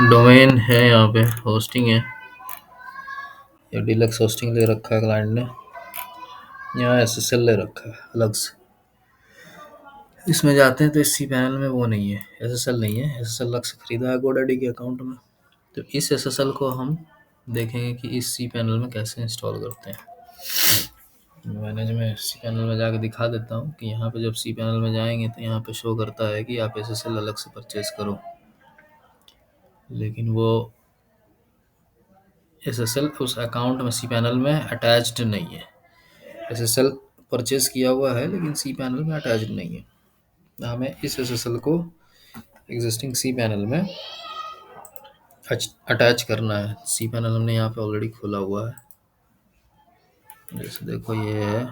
Domain है, यहाँ पे होस्टिंग है, ये डिलक्स होस्टिंग ले रखा है क्लाइंट ने। यहाँ SSL ले रखा है अलग से। इसमें जाते हैं तो इस सी पैनल में वो नहीं है, SSL नहीं है। SSL अलग से खरीदा है GoDaddy के अकाउंट में। तो इस SSL को हम देखेंगे कि इस सी पैनल में कैसे इंस्टॉल करते हैं। मैनेज में सी पैनल में जाके दिखा देता हूँ कि यहाँ पे जब सी पैनल में जाएंगे तो यहाँ पे शो करता है कि आप SSL अलग से परचेज करो, लेकिन वो SSL उस अकाउंट में सी पैनल में अटैच्ड नहीं है। SSL परचेज किया हुआ है लेकिन सी पैनल में अटैच्ड नहीं है। हमें इस SSL को एग्जिस्टिंग सी पैनल में अटैच करना है। सी पैनल हमने यहाँ पे ऑलरेडी खोला हुआ है। जैसे देखो ये है,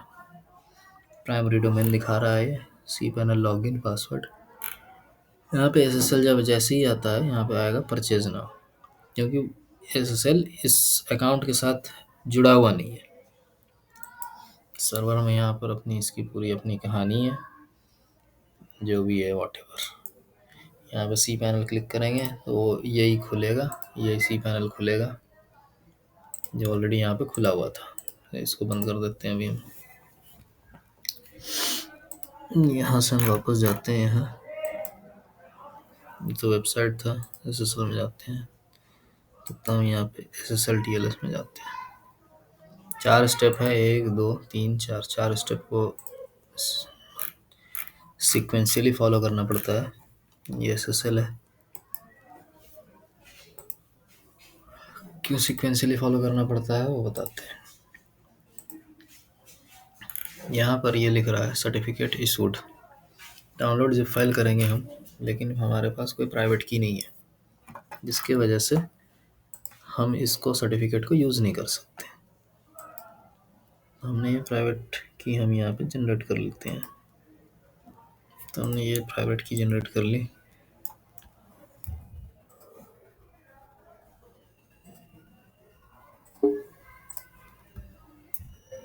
प्राइमरी डोमेन दिखा रहा है, सी पैनल लॉगिन पासवर्ड। यहाँ पे SSL जब जैसे ही आता है यहाँ पे आएगा परचेज नाउ, क्योंकि SSL इस अकाउंट के साथ जुड़ा हुआ नहीं है। सर्वर में यहाँ पर अपनी इसकी पूरी अपनी कहानी है, जो भी है वॉटएवर। यहाँ पे सी पैनल क्लिक करेंगे तो यही खुलेगा, यही सी पैनल खुलेगा जो ऑलरेडी यहाँ पे खुला हुआ था। इसको बंद कर देते हैं अभी हम। यहाँ से हम वापस जाते हैं, यहाँ तो वेबसाइट था, SSL में जाते हैं तो हम यहाँ पे SSL TLS में जाते हैं। 4 स्टेप है, 1 2 3 4, 4 स्टेप को सीक्वेंशियली फॉलो करना पड़ता है। ये SSL है। क्यों सीक्वेंशियली फॉलो करना पड़ता है वो बताते हैं। यहाँ पर ये लिख रहा है certificate issued. Download zip file करेंगे हम, लेकिन हमारे पास कोई प्राइवेट की नहीं है, जिसकी वजह से हम इसको सर्टिफिकेट को यूज़ नहीं कर सकते। हमने ये प्राइवेट की हम यहाँ पे जनरेट कर लेते हैं। तो हमने ये प्राइवेट की जनरेट कर ली।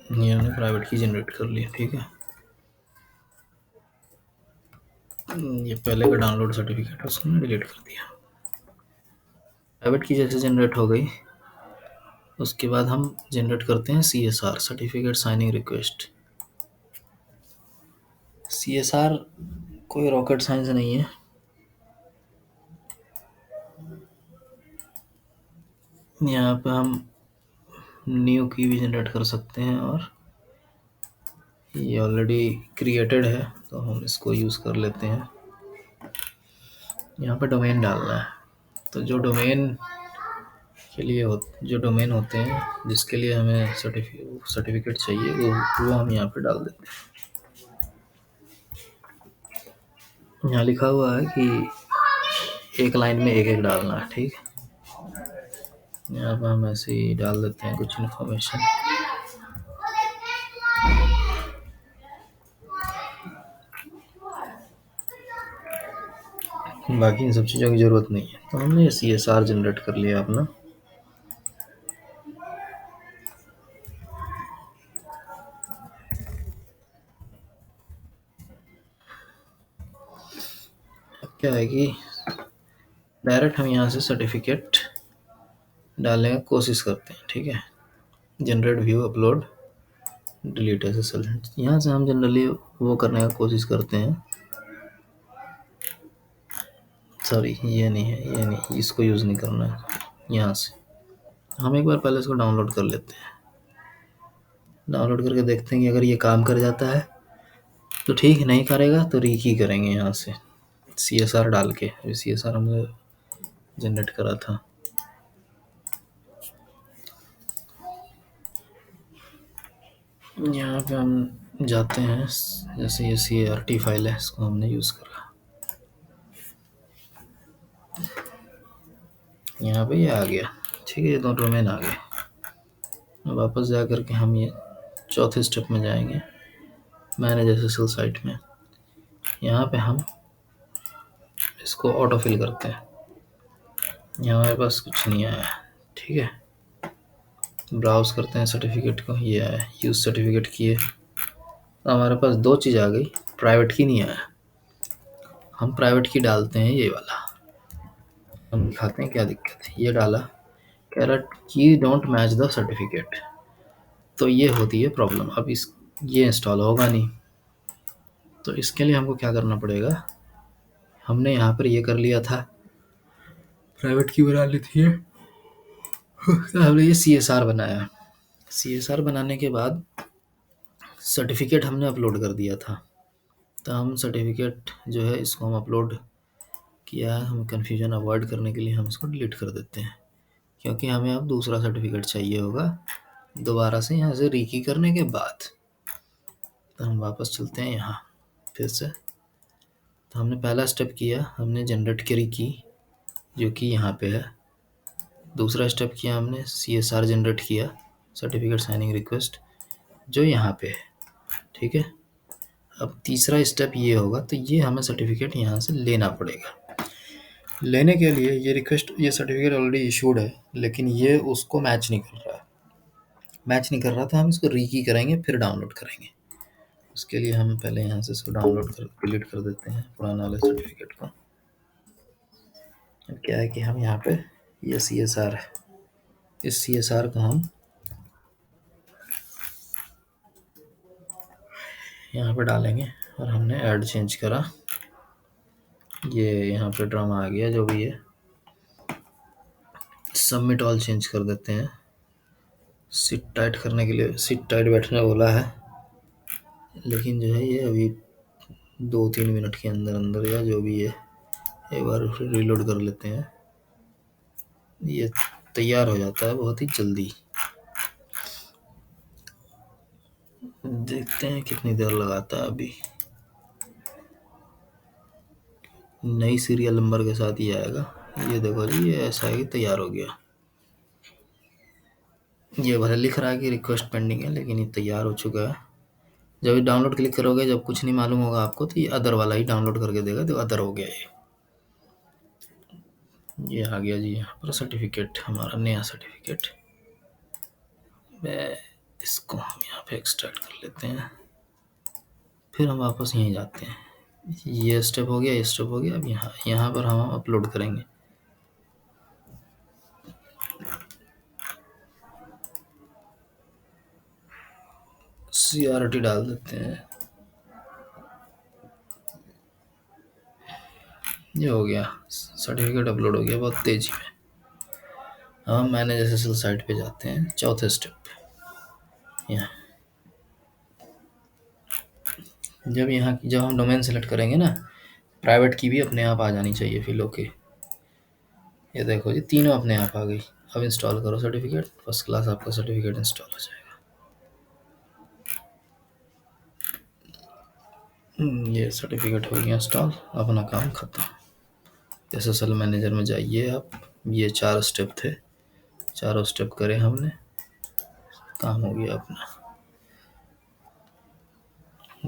ये हमने प्राइवेट की जनरेट कर ली, ठीक है। ये पहले का डाउनलोड सर्टिफिकेट उसको मैंने डिलीट कर दिया। प्राइवेट की जैसे जनरेट हो गई, उसके बाद हम जनरेट करते हैं CSR, certificate signing request. CSR कोई रॉकेट साइंस नहीं है। यहाँ पे हम न्यू की भी जनरेट कर सकते हैं, और ये ऑलरेडी क्रिएटेड है तो हम इसको यूज़ कर लेते हैं। यहाँ पे डोमेन डालना है, तो जो डोमेन के लिए जो डोमेन होते हैं जिसके लिए हमें सर्टिफिकेट चाहिए वो हम यहाँ पे डाल देते हैं। यहाँ लिखा हुआ है कि एक लाइन में एक एक डालना है, ठीक है। यहाँ पर हम ऐसे ही डाल देते हैं कुछ इन्फॉर्मेशन। बाकी इन सब चीज़ों की ज़रूरत नहीं है। तो हमने CSR जनरेट कर लिया अपना। अब क्या है कि डायरेक्ट हम यहाँ से सर्टिफिकेट डालने की कोशिश करते हैं, ठीक है। Generate view upload delete SSL, यहाँ से हम जनरली वो करने का कोशिश करते हैं। सॉरी ये नहीं है, ये नहीं, इसको यूज़ नहीं करना है। यहाँ से हम एक बार पहले इसको डाउनलोड कर लेते हैं। डाउनलोड करके देखते हैं कि अगर ये काम कर जाता है तो ठीक, नहीं करेगा तो रीकी करेंगे यहाँ से CSR डाल के। CSR हमने जनरेट करा था। यहाँ पे हम जाते हैं, जैसे ये CART फाइल है, इसको हमने यूज़ करा। यहाँ पे ये आ गया, ठीक है। ये दोनों डोमेन आ गए। वापस जा कर के हम ये चौथे स्टेप में जाएंगे, मैनेज SSL साइट में। यहाँ पे हम इसको ऑटो फिल करते हैं। यहाँ हमारे पास कुछ नहीं आया, ठीक है। ब्राउज करते हैं सर्टिफिकेट को, ये आया, यूज़ सर्टिफिकेट किए तो हमारे पास 2 चीज़ आ गई, प्राइवेट की नहीं आया। हम प्राइवेट की डालते हैं, ये वाला। हम दिखाते हैं क्या दिक्कत है। ये डाला, कह रहा की डोंट मैच द सर्टिफिकेट, तो ये होती है प्रॉब्लम। अब इस ये इंस्टॉल होगा नहीं, तो इसके लिए हमको क्या करना पड़ेगा, हमने यहाँ पर ये कर लिया था, प्राइवेट की बना ली थी, तो हमने ये सी एस आर बनाया। सी एस आर बनाने के बाद सर्टिफिकेट हमने अपलोड कर दिया था, तो हम सर्टिफिकेट जो है इसको हम अपलोड किया है। हम कन्फ्यूजन अवॉइड करने के लिए हम इसको डिलीट कर देते हैं, क्योंकि हमें अब दूसरा सर्टिफिकेट चाहिए होगा दोबारा से यहाँ से रीकी करने के बाद। तो हम वापस चलते हैं यहाँ फिर से। तो हमने पहला स्टेप किया, हमने जनरेट करी की जो कि यहाँ पे है। दूसरा स्टेप किया हमने सी एस आर जनरेट किया, सर्टिफिकेट साइनिंग रिक्वेस्ट, जो यहाँ पे है। ठीक है, अब तीसरा स्टेप ये होगा, तो ये हमें सर्टिफिकेट यहाँ से लेना पड़ेगा। लेने के लिए ये रिक्वेस्ट, ये सर्टिफिकेट ऑलरेडी इशूड है, लेकिन ये उसको मैच नहीं कर रहा है। मैच नहीं कर रहा था, हम इसको रीकी करेंगे फिर डाउनलोड करेंगे। उसके लिए हम पहले यहाँ से इसको डाउनलोड कर डिलीट कर देते हैं पुराना वाले सर्टिफिकेट को। अब क्या है कि हम यहाँ पे ये सी एस आर है, इस सी एस आर को हम यहाँ पे डालेंगे, और हमने ऐड चेंज करा, ये यहाँ पे ड्रामा आ गया जो भी है। सबमिट ऑल चेंज कर देते हैं, सिट टाइट करने के लिए सिट टाइट बैठने बोला है, लेकिन जो है ये अभी 2-3 मिनट के अंदर अंदर या जो भी है, एक बार फिर रीलोड कर लेते हैं। ये तैयार हो जाता है बहुत ही जल्दी। देखते हैं कितनी देर लगाता है। अभी नई सीरियल नंबर के साथ ही आएगा। ये देखो जी, ये ऐसा है कि तैयार हो गया। ये भले लिख रहा है कि रिक्वेस्ट पेंडिंग है, लेकिन ये तैयार हो चुका है। जब ये डाउनलोड क्लिक करोगे, जब कुछ नहीं मालूम होगा आपको, तो ये अदर वाला ही डाउनलोड करके देगा, तो अदर हो गया ये आ गया जी यहाँ पर सर्टिफिकेट, हमारा नया सर्टिफिकेट। इसको हम यहाँ पे एक्सट्रैक्ट कर लेते हैं, फिर हम वापस यहीं जाते हैं। ये स्टेप हो गया, ये स्टेप हो गया। अब यहाँ पर हम अपलोड करेंगे। CRT डाल देते हैं, ये हो गया, सर्टिफिकेट अपलोड हो गया बहुत तेजी में। हम मैनेज SSL साइट पे जाते हैं, चौथे स्टेप पे यहाँ। जब हम डोमेन सेलेक्ट करेंगे ना, प्राइवेट की भी अपने आप आ जानी चाहिए फिल के। ये देखो जी, तीनों अपने आप आ गई। अब इंस्टॉल करो सर्टिफिकेट, फर्स्ट क्लास आपका सर्टिफिकेट इंस्टॉल हो जाएगा। ये सर्टिफिकेट हो गया इंस्टॉल, अपना काम खत्म। SSL मैनेजर में जाइए आप, ये 4 स्टेप थे, चारों स्टेप करे हमने, काम हो गया अपना।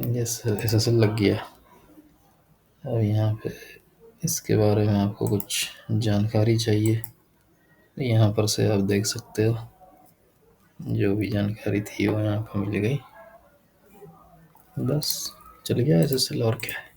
ये SSL लग गया। अब यहाँ पे इसके बारे में आपको कुछ जानकारी चाहिए, यहाँ पर से आप देख सकते हो, जो भी जानकारी थी वो यहाँ पर मिल गई। बस चल गया SSL, और क्या है।